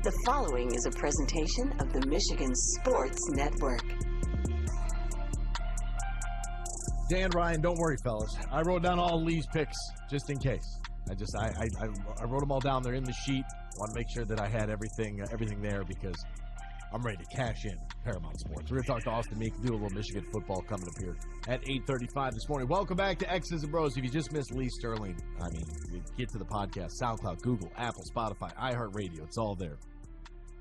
The following is a presentation of the Michigan Sports Network. Dan, Ryan, don't worry, fellas. I wrote down all Lee's picks just in case. I wrote them all down. They're in the sheet. I want to make sure that I had everything there because I'm ready to cash in Paramount Sports. We're going to talk to Austin Meek, do a little Michigan football coming up here at 8:35 this morning. Welcome back to X's and Bros. If you just missed Lee Sterling, you get to the podcast, SoundCloud, Google, Apple, Spotify, iHeartRadio. It's all there.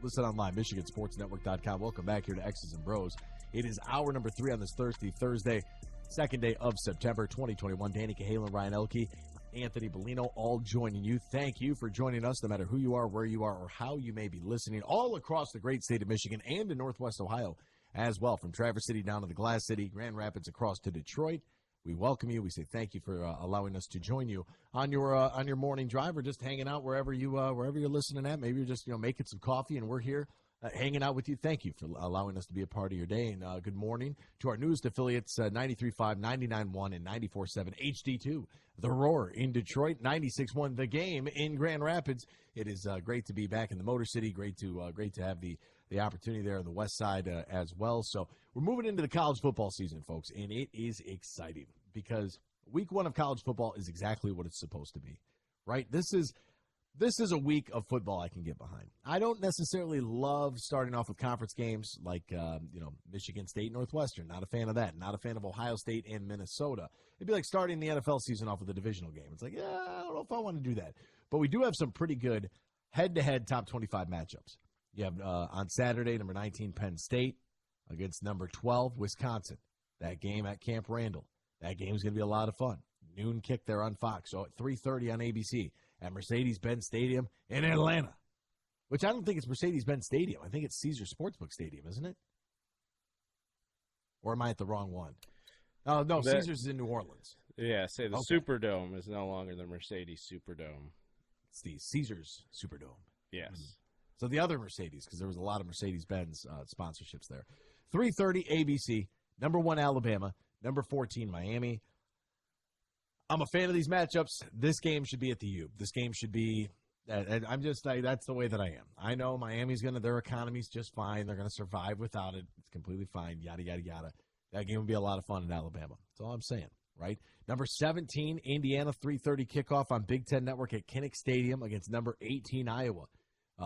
Listen online, MichiganSportsNetwork.com. Welcome back here to X's and Bros. It is hour number 3 on this Thursday, second day of September 2021. Danny Cahalan, Ryan Elke, Anthony Bellino, all joining you. Thank you for joining us, no matter who you are, where you are, or how you may be listening, all across the great state of Michigan and in Northwest Ohio as well, from Traverse City down to the Glass City, Grand Rapids across to Detroit. We welcome you. We say thank you for allowing us to join you on your morning drive, or just hanging out wherever you're listening at. Maybe you're just making some coffee, and we're here hanging out with you. Thank you for allowing us to be a part of your day. And good morning to our newest affiliates, 93.5, 99.1, and 94.7 HD2. The Roar in Detroit, 96.1 The Game in Grand Rapids. It is great to be back in the Motor City. Great to have the opportunity there on the west side as well. So we're moving into the college football season, folks, and it is exciting because week 1 of college football is exactly what it's supposed to be, right? This is a week of football I can get behind. I don't necessarily love starting off with conference games like Michigan State, Northwestern. Not a fan of that. Not a fan of Ohio State and Minnesota. It'd be like starting the NFL season off with a divisional game. It's like, I don't know if I want to do that. But we do have some pretty good head-to-head top 25 matchups. You have on Saturday, number 19, Penn State against number 12, Wisconsin. That game at Camp Randall. That game is going to be a lot of fun. Noon kick there on Fox. So at 3:30 on ABC at Mercedes-Benz Stadium in Atlanta, which I don't think it's Mercedes-Benz Stadium. I think it's Caesar Sportsbook Stadium, isn't it? Or am I at the wrong one? Oh, no, Caesars is in New Orleans. Yeah, the Superdome is no longer the Mercedes Superdome. It's the Caesars Superdome. Yes. Mm-hmm. So the other Mercedes, because there was a lot of Mercedes-Benz sponsorships there. 3:30 ABC, number 1 Alabama, number 14 Miami. I'm a fan of these matchups. This game should be at the U. This game should be that's the way that I am. I know Miami's their economy's just fine. They're going to survive without it. It's completely fine, yada, yada, yada. That game will be a lot of fun in Alabama. That's all I'm saying, right? Number 17, Indiana, 3:30 kickoff on Big Ten Network at Kinnick Stadium against number 18, Iowa.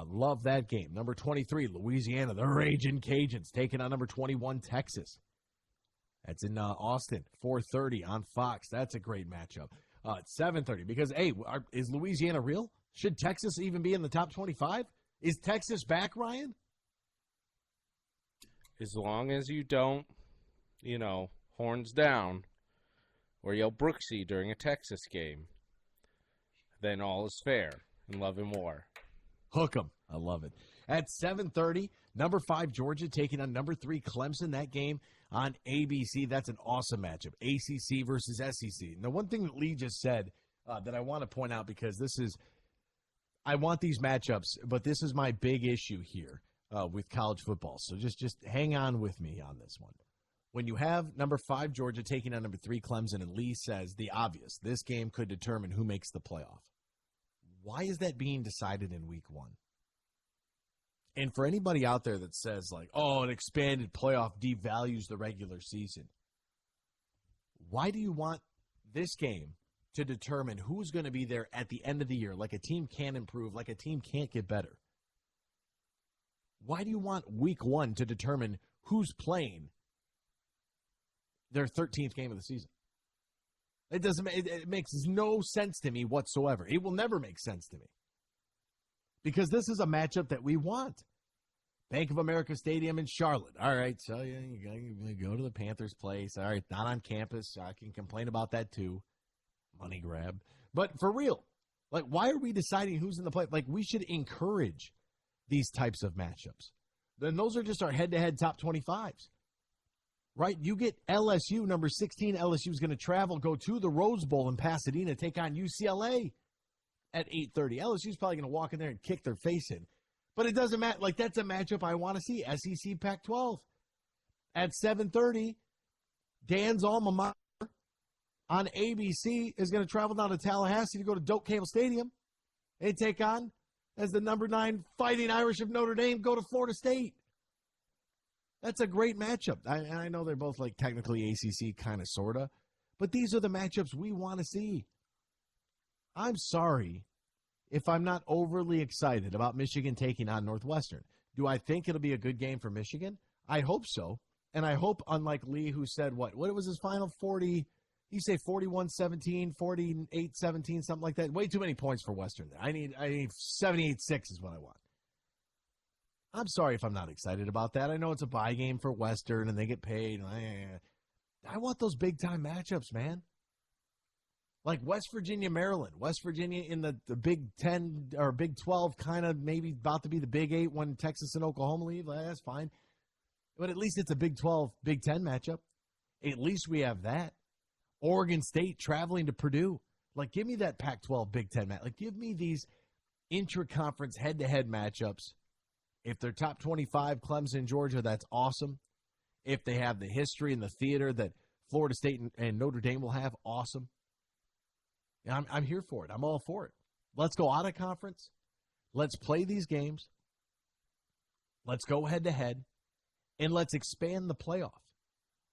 Love that game. Number 23, Louisiana, the Ragin' Cajuns, taking on number 21, Texas. That's in Austin, 4:30 on Fox. That's a great matchup. 7:30, because, hey, is Louisiana real? Should Texas even be in the top 25? Is Texas back, Ryan? As long as you don't, horns down or yell Brooksy during a Texas game, then all is fair in love and war. Hook 'em. I love it. At 7:30, number 5 Georgia taking on number 3 Clemson. That game on ABC. That's an awesome matchup. ACC versus SEC. Now, one thing that Lee just said that I want to point out, because I want these matchups, but this is my big issue here with college football. So just hang on with me on this one. When you have number 5 Georgia taking on number 3 Clemson, and Lee says the obvious, this game could determine who makes the playoff. Why is that being decided in week 1? And for anybody out there that says, an expanded playoff devalues the regular season, why do you want this game to determine who's going to be there at the end of the year, like a team can improve, like a team can't get better? Why do you want week 1 to determine who's playing their 13th game of the season? It makes no sense to me whatsoever. It will never make sense to me. Because this is a matchup that we want. Bank of America Stadium in Charlotte. All right, so you go to the Panthers' place. All right, not on campus. I can complain about that too. Money grab. But for real, why are we deciding who's in the play? We should encourage these types of matchups. Then those are just our head-to-head top 25s. Right? You get LSU, number 16. LSU is going to go to the Rose Bowl in Pasadena, take on UCLA. at 8:30. LSU's probably going to walk in there and kick their face in. But it doesn't matter. Like, that's a matchup I want to see. SEC Pac-12. At 7:30, Dan's alma mater on ABC is going to travel down to Tallahassee to go to Doak Campbell Stadium and take on, as the number 9 Fighting Irish of Notre Dame, go to Florida State. That's a great matchup. I know they're both like technically ACC kind of, sort of, but these are the matchups we want to see. I'm sorry if I'm not overly excited about Michigan taking on Northwestern. Do I think it'll be a good game for Michigan? I hope so. And I hope, unlike Lee, who said what was his final 40? You say 41-17, 48-17, something like that. Way too many points for Western. I need 78-6 is what I want. I'm sorry if I'm not excited about that. I know it's a bye game for Western and they get paid. I want those big-time matchups, man. Like West Virginia, Maryland. West Virginia in the Big 10 or Big 12, kind of maybe about to be the Big 8 when Texas and Oklahoma leave. That's fine. But at least it's a Big 12, Big 10 matchup. At least we have that. Oregon State traveling to Purdue. Like, give me that Pac-12 Big 10 match. Like, give me these intra-conference head-to-head matchups. If they're top 25, Clemson, Georgia, that's awesome. If they have the history and the theater that Florida State and Notre Dame will have, awesome. And I'm here for it. I'm all for it. Let's go out of conference. Let's play these games. Let's go head-to-head. And let's expand the playoff.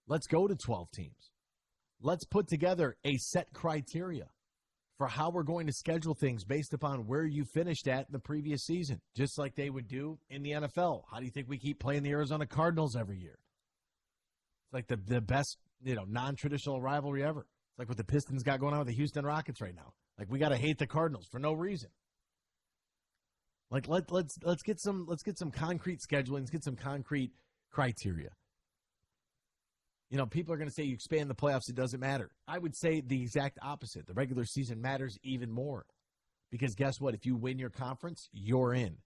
Let's go to 12 teams. Let's put together a set criteria for how we're going to schedule things based upon where you finished at in the previous season, just like they would do in the NFL. How do you think we keep playing the Arizona Cardinals every year? It's like the best, non-traditional rivalry ever. It's like what the Pistons got going on with the Houston Rockets right now. Like, we got to hate the Cardinals for no reason. Like, let's get some concrete scheduling, let's get some concrete criteria. People are going to say you expand the playoffs, it doesn't matter. I would say the exact opposite. The regular season matters even more. Because guess what? If you win your conference, you're in.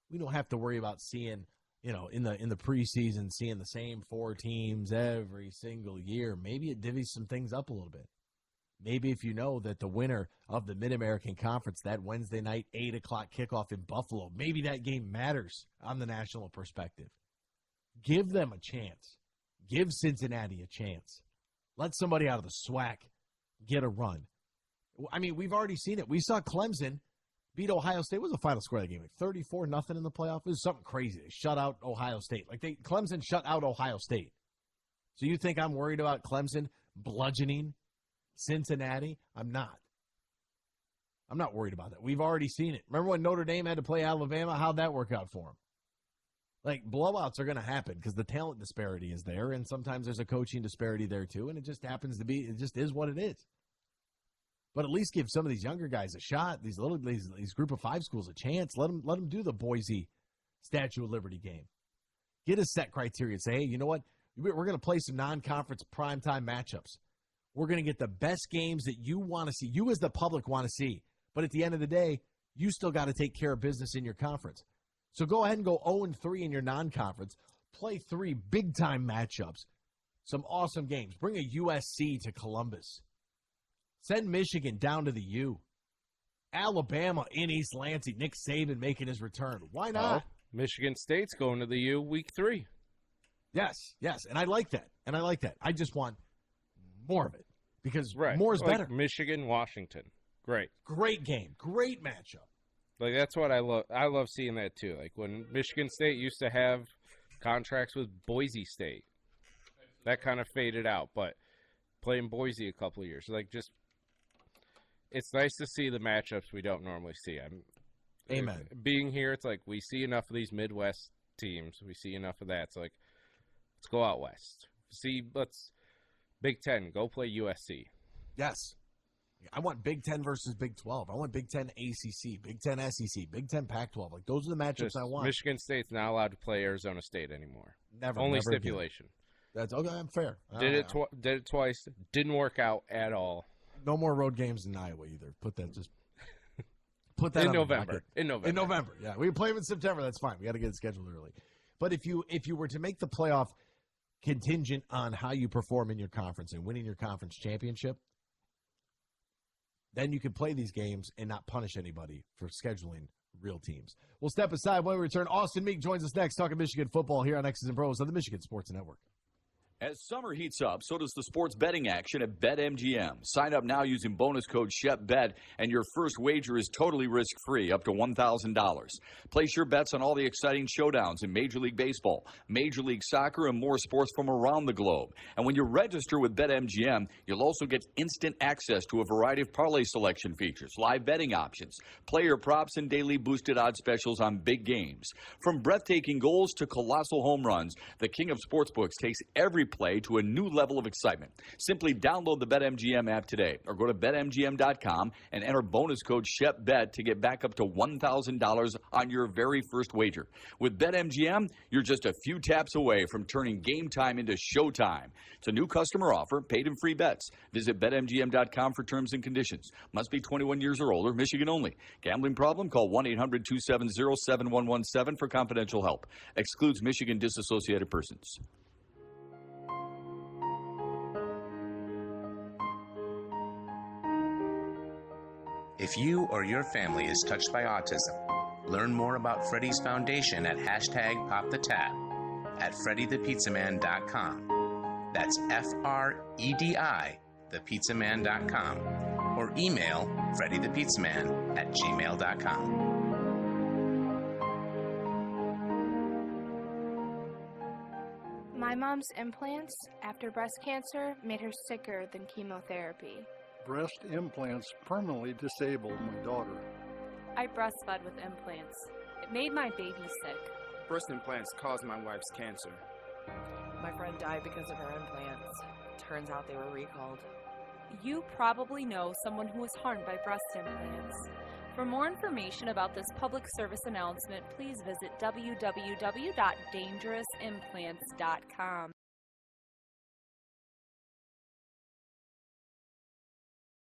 We don't have to worry about seeing, in the preseason, seeing the same 4 teams every single year. Maybe it divvies some things up a little bit. Maybe if you know that the winner of the Mid-American Conference, that Wednesday night 8 o'clock kickoff in Buffalo, maybe that game matters on the national perspective. Give them a chance. Give Cincinnati a chance. Let somebody out of the SWAC get a run. I mean, we've already seen it. We saw Clemson beat Ohio State. What was the final score of that game? Like 34-0 in the playoff? It was something crazy. They shut out Ohio State. Clemson shut out Ohio State. So you think I'm worried about Clemson bludgeoning Cincinnati? I'm not. I'm not worried about that. We've already seen it. Remember when Notre Dame had to play Alabama? How'd that work out for them? Like, blowouts are going to happen because the talent disparity is there, and sometimes there's a coaching disparity there too, and it just happens to be, it just is what it is. But at least give some of these younger guys a shot, these group of 5 schools a chance. Let them do the Boise Statue of Liberty game. Get a set criteria and say, hey, you know what? We're going to play some non-conference primetime matchups. We're going to get the best games that you want to see, you as the public want to see. But at the end of the day, you still got to take care of business in your conference. So go ahead and go 0-3 in your non-conference. Play 3 big-time matchups. Some awesome games. Bring a USC to Columbus. Send Michigan down to the U. Alabama in East Lansing. Nick Saban making his return. Why not? Michigan State's going to the U week 3. Yes. And I like that. I just want more of it because more is better. Michigan, Washington. Great game. Great matchup. Like, that's what I love. I love seeing that, too. Like, when Michigan State used to have contracts with Boise State, that kind of faded out. But playing Boise a couple of years, it's nice to see the matchups we don't normally see. Amen. Being here, it's like we see enough of these Midwest teams. We see enough of that. It's like, let's go out west. Big Ten, go play USC. Yes. I want Big 10 versus Big 12. I want Big 10 ACC, Big 10 SEC, Big 10 Pac-12. Like, those are the matchups I want. Michigan State's not allowed to play Arizona State anymore. Never stipulation. Again. That's okay. I'm fair. Did it twice. Didn't work out at all. No more road games in Iowa either. Put that in November. In November. Yeah, we can play them in September. That's fine. We got to get it scheduled early. But if you were to make the playoff contingent on how you perform in your conference and winning your conference championship, then you can play these games and not punish anybody for scheduling real teams. We'll step aside when we return. Austin Meek joins us next, talking Michigan football here on X's and Pros on the Michigan Sports Network. As summer heats up, so does the sports betting action at BetMGM. Sign up now using bonus code SHEPBET, and your first wager is totally risk-free, up to $1,000. Place your bets on all the exciting showdowns in Major League Baseball, Major League Soccer, and more sports from around the globe. And when you register with BetMGM, you'll also get instant access to a variety of parlay selection features, live betting options, player props, and daily boosted odds specials on big games. From breathtaking goals to colossal home runs, the king of sportsbooks takes every play to a new level of excitement. Simply download the BetMGM app today or go to BetMGM.com and enter bonus code SHEPBET to get back up to $1,000 on your very first wager. With BetMGM, you're just a few taps away from turning game time into showtime. It's a new customer offer, paid and free bets. Visit BetMGM.com for terms and conditions. Must be 21 years or older, Michigan only. Gambling problem? Call 1-800-270-7117 for confidential help. Excludes Michigan disassociated persons. If you or your family is touched by autism, learn more about Freddy's Foundation at #PopTheTab at FreddyThePizzaman.com. That's FREDI, thepizzaman.com, or email FreddyThePizzaman@gmail.com. My mom's implants after breast cancer made her sicker than chemotherapy. Breast implants permanently disabled my daughter. I breastfed with implants. It made my baby sick. Breast implants caused my wife's cancer. My friend died because of her implants. Turns out they were recalled. You probably know someone who was harmed by breast implants. For more information about this public service announcement, please visit www.dangerousimplants.com.